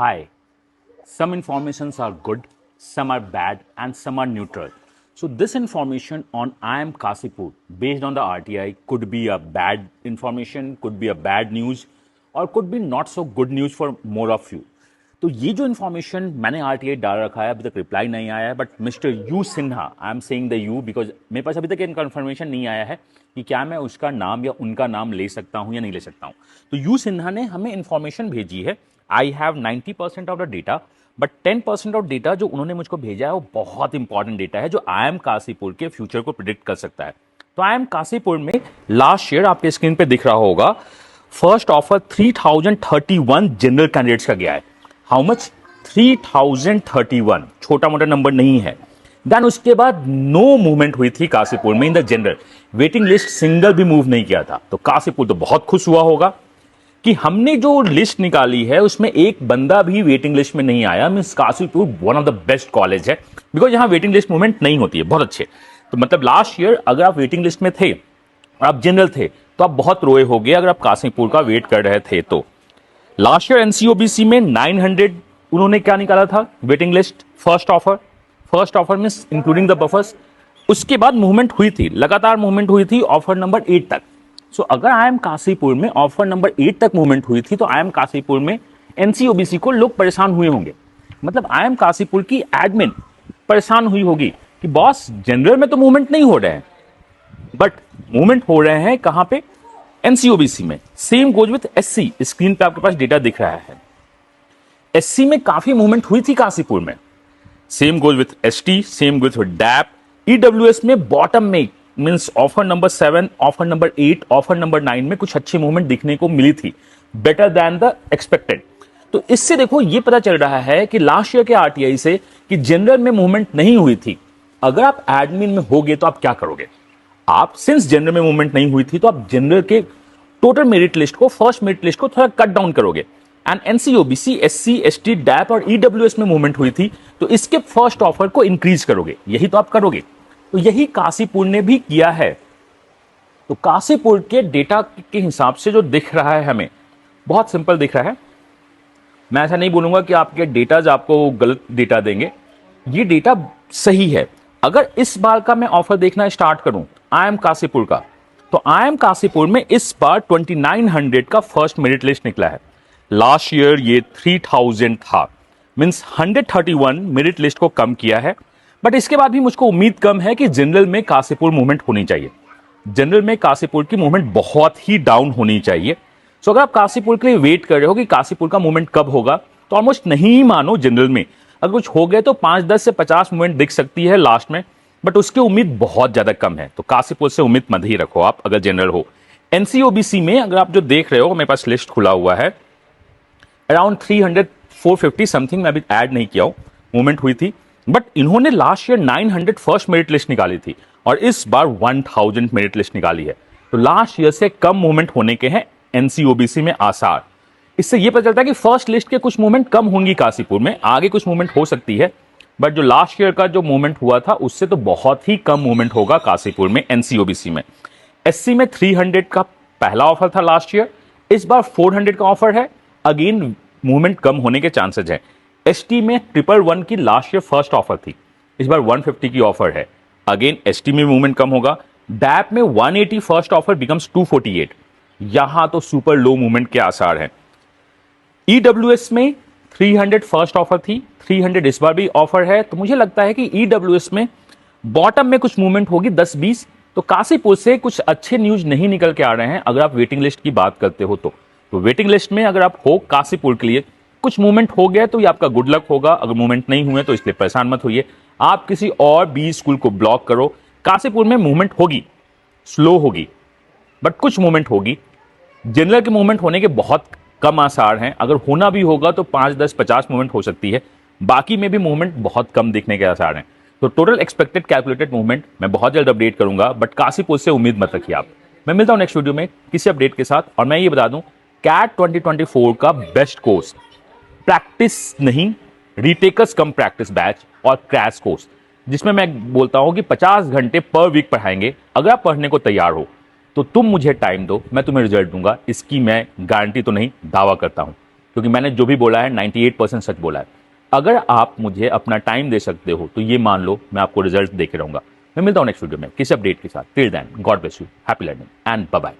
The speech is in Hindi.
Hi, some informations are good, some are bad, and some are neutral. So, this information on I am Kasipur based on the RTI could be a bad information, could be a bad news, or could be not so good news for more of you. तो ये जो इन्फॉर्मेशन मैंने आरटीआई डाल रखा है, अभी तक रिप्लाई नहीं आया है, but mister you Sinha, I am saying the you because मेरे पास अभी तक इन्फॉर्मेशन नहीं आया है कि क्या मैं उसका नाम या उनका नाम ले सकता हूं या नहीं ले सकता हूं. तो यू सिन्हा ने हमें इन्फॉर्मेशन भेजी है. I have 90% of the data, but 10% of data जो उन्होंने मुझको भेजा है वो बहुत इंपॉर्टेंट डेटा है जो आई एम काशीपुर के फ्यूचर को प्रिडिक्ट कर सकता है. तो आई एम काशीपुर में लास्ट ईयर आपके स्क्रीन पे दिख रहा होगा, फर्स्ट ऑफर 3031 जनरल कैंडिडेट्स का गया है. How much? 3031, छोटा मोटा नंबर नहीं है. देन उसके बाद नो मूवमेंट हुई थी काशीपुर में in the general. Waiting list single भी मूव नहीं किया था. तो काशीपुर तो बहुत खुश हुआ होगा कि हमने जो लिस्ट निकाली है उसमें एक बंदा भी वेटिंग लिस्ट में नहीं आया. Means Kashipur one of the best college है बिकॉज यहाँ वेटिंग लिस्ट मूवमेंट नहीं होती है. बहुत अच्छे. तो मतलब लास्ट ईयर अगर आप वेटिंग लिस्ट में थे और आप जनरल थे तो आप बहुत रोए होगे अगर आप काशीपुर का वेट कर रहे थे. तो लास्ट ईयर एनसीओबीसी में 900 उन्होंने क्या निकाला था वेटिंग लिस्ट. फर्स्ट ऑफर में इंक्लूडिंग द बफर्स. उसके बाद मूवमेंट हुई थी, लगातार मूवमेंट हुई थी ऑफर नंबर 8 तक. सो अगर आई एम काशीपुर में ऑफर नंबर 8 तक मूवमेंट हुई थी तो आई एम काशीपुर में एनसीओबीसी को लोग परेशान हुए होंगे. मतलब आई एम काशीपुर की एडमिन परेशान हुई होगी कि बॉस जनरल में तो मूवमेंट नहीं हो रहे हैं बट मूवमेंट हो रहे हैं कहां पे? एनसीओबीसी में. Same goes with SC. Screen पे आपके पास डेटा दिख रहा है. एससी में काफी मूवमेंट हुई थी काशीपुर में. Same goes with ST, same goes with DAP. EWS में बॉटम में means offer number 7, offer number 8, offer number 9 में कुछ अच्छी मूवमेंट दिखने को मिली थी, बेटर देन द एक्सपेक्टेड. तो इससे देखो ये पता चल रहा है कि लास्ट ईयर के आरटीआई से कि जनरल में मूवमेंट नहीं हुई थी. अगर आप एडमिन में होगे तो आप क्या करोगे? आप सिंस जनरल में मूवमेंट नहीं हुई थी तो आप जनरल के टोटल मेरिट लिस्ट को, फर्स्ट मेरिट लिस्ट को थोड़ा कट डाउन करोगे. एंड एनसीओबीसी, एससी, एसटी, डैप और ईडब्ल्यूएस में मूवमेंट हुई थी तो इसके फर्स्ट ऑफर को इंक्रीज करोगे. यही तो आप करोगे. तो यही काशीपुर ने भी किया है. तो काशीपुर के डेटा के हिसाब से जो दिख रहा है हमें बहुत सिंपल दिख रहा है. मैं ऐसा नहीं बोलूंगा कि आपके डेटाज आपको गलत डेटा देंगे. ये डेटा सही है. अगर इस बार का मैं ऑफर देखना स्टार्ट करूं आई एम काशीपुर का, तो आई एम काशीपुर में इस बार 2900 का फर्स्ट मेरिट लिस्ट निकला है. लास्ट ईयर ये 3000 था. मींस 131 मेरिट लिस्ट को कम किया है. बट इसके बाद भी मुझको उम्मीद कम है कि जनरल में काशीपुर मूवमेंट होनी चाहिए. जनरल में काशीपुर की मूवमेंट बहुत ही डाउन होनी चाहिए. सो अगर आप काशीपुर के लिए वेट कर रहे हो कि काशीपुर का मूवमेंट कब होगा तो ऑलमोस्ट नहीं मानो जनरल में. अगर कुछ हो गए तो 5, 10 से 50 मूवमेंट दिख सकती है लास्ट में, बट उसकी उम्मीद बहुत ज्यादा कम है. तो काशीपुर से उम्मीद मत ही रखो आप अगर जनरल हो. एनसीओबीसी में अगर आप जो देख रहे हो, मेरे पास लिस्ट खुला हुआ है, अराउंड 300, 450 समथिंग, मैं अभी ऐड नहीं किया हूं, मूवमेंट हुई थी. बट इन्होंने last year 900 first merit list निकाली थी और इस बार 1000 मेरिट लिस्ट निकाली है. तो लास्ट ईयर से कम मूवमेंट होने के हैं एनसीओबीसी में आसार. इससे यह पता चलता है कि फर्स्ट लिस्ट के कुछ मूवमेंट कम होंगी काशीपुर में, आगे कुछ मूवमेंट हो सकती है. बट जो लास्ट ईयर का जो मूवमेंट हुआ था उससे तो बहुत ही कम मूवमेंट होगा काशीपुर में एनसीओबीसी में. एससी में 300 का पहला ऑफर था लास्ट ईयर, इस बार 400 का ऑफर है. अगेन मूवमेंट कम होने के चांसेस हैं. एसटी में 111 की लास्ट ईयर फर्स्ट ऑफर थी, इस बार 150 की ऑफर है. अगेन एसटी में मूवमेंट कम होगा. डैप में 180 फर्स्ट ऑफर बिकम्स 248. यहां तो सुपर लो मूवमेंट के आसार हैं. ईडब्ल्यूएस में 300 फर्स्ट ऑफर थी, 300 इस बार भी ऑफर है. तो मुझे लगता है कि ईडब्ल्यूएस में बॉटम में कुछ मूवमेंट होगी 10-20. तो काशीपुर से कुछ अच्छे न्यूज नहीं निकल के आ रहे हैं अगर आप वेटिंग लिस्ट की बात करते हो तो. वेटिंग लिस्ट में अगर आप हो काशीपुर के लिए, कुछ मूवमेंट हो गया तो ये आपका गुड लक होगा. अगर मूवमेंट नहीं हुए तो इसलिए परेशान मत होइए. आप किसी और बी स्कूल को ब्लॉक करो. काशीपुर में मूवमेंट होगी, स्लो होगी, बट कुछ मूवमेंट होगी. जनरल के मूवमेंट होने के बहुत कम आसार हैं. अगर होना भी होगा तो 5, 10, 50 मूवमेंट हो सकती है. बाकी में भी मूवमेंट बहुत कम दिखने के आसार हैं. तो टोटल एक्सपेक्टेड कैलकुलेटेड मूवमेंट मैं बहुत जल्द अपडेट करूंगा. बट काशीपुर से उम्मीद मत रखिए आप. मैं मिलता हूं नेक्स्ट वीडियो में किसी अपडेट के साथ. और मैं ये बता दूं, कैट 2024 का बेस्ट कोर्स, प्रैक्टिस नहीं, रिटेकर्स कम प्रैक्टिस बैच और क्रैश कोर्स, जिसमें मैं बोलता हूं कि 50 घंटे पर वीक पढ़ाएंगे. अगर आप पढ़ने को तैयार हो तो तुम मुझे टाइम दो, मैं तुम्हें रिजल्ट दूंगा. इसकी मैं गारंटी तो नहीं, दावा करता हूं. क्योंकि मैंने जो भी बोला है 98% सच बोला है। अगर आप मुझे अपना टाइम दे सकते हो तो ये मान लो मैं आपको रिजल्ट देके रहूंगा। मैं मिलता हूँ नेक्स्ट वीडियो में किसी अपडेट के साथ। Till then God bless you, happy learning and bye bye.